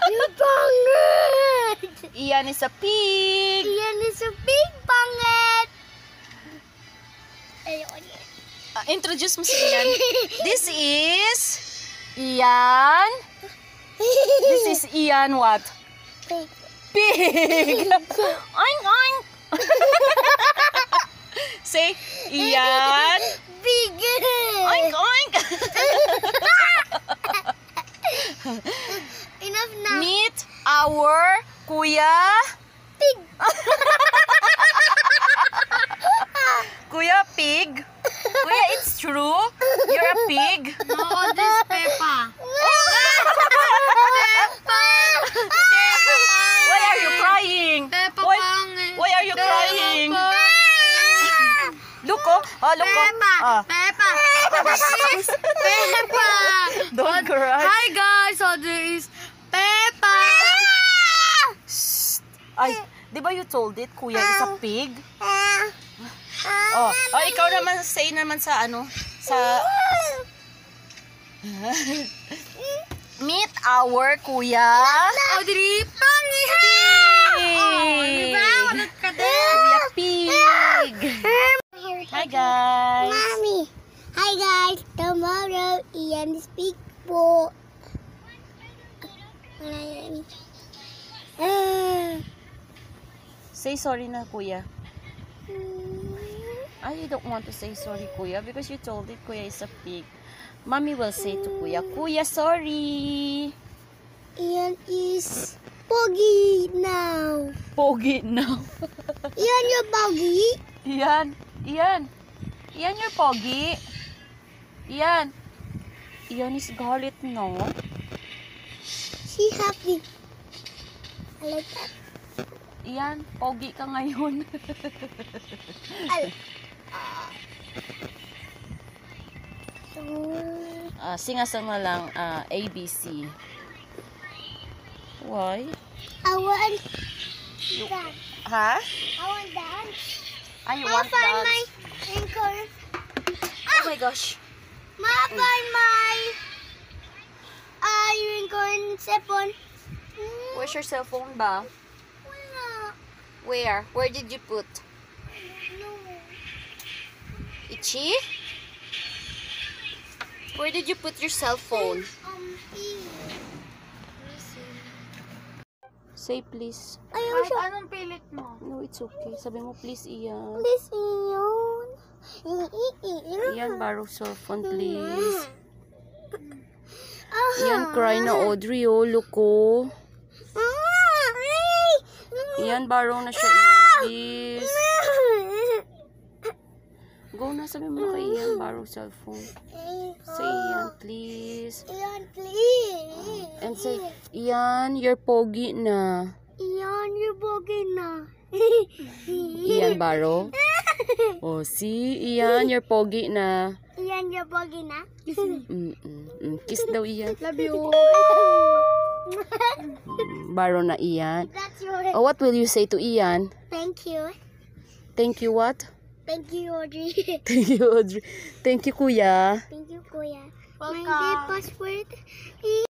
You're pangit! Ian is a pig! Ian is a pig, pangit! Introduce mo si Ian. This is Ian. This is Ian what? Pig. Pig! Oink oink! Say, Ian. Pig! Oink oink! Enough na. Meet our Kuya. Pig! Kuya Pig. Kuya, it's true? You're a pig? No, this is Peppa. Why are you crying? Peppa Why, pangit. why are you crying? Look oh. Oh, look oh. Peppa. Ah. Peppa. This is Peppa. Don't cry. Hi guys, so this is Peppa. Ay, di ba you told it, Kuya is a pig? Oh, oh, ikaw naman, say naman sa ano, sa... Meet our Kuya. Audrey, pangit! Kuya Pig. Hi guys. Mommy. Hi guys. Tomorrow, Ian speak po. Say sorry na, Kuya. I don't want to say sorry, Kuya, because you told it Kuya is a pig. Mommy will say to Kuya, Kuya, sorry. Ian is pogi now. Pogi now. Ian, you're pogi? Ian, Ian. Ian, you're pogi. Ian. Ian is galit, no? She happy. I like that. Ian, pogi ka ngayon. Singasang na lang, ABC. Why? I want that. Ha? I want that. Ay, you Ma, want find my that? anchor. Oh my gosh. Ma, find my unicorn sepon. Where's your cell phone ba? Wala. Where? Where did you put? No. Ichi? Where did you put your cell phone? Say please. Ayaw siya. Anong pilit mo? No, it's okay. Sabi mo please, Ian. Please, Ian. Ian, borrow cell phone, please. Ian, cry na Audrey, oh. Look, oh. Ian, borrow na siya, Ian, please. Go na, sabi mo kay Ian, borrow cell phone. Say, Ian, please. Ian, please. And say, Ian, you're pogi na. Ian, you're pogi na. Ian, borrow. Oh, see, Ian, you're pogi na. Ian, you're pogi na. Kiss daw, Ian. Love you. Borrow na, Ian. That's your... Oh, what will you say to Ian? Thank you. Thank you, what? Thank you, Audrey. Thank you, Audrey. Thank you, Kuya. Thank you, Kuya. Welcome. My password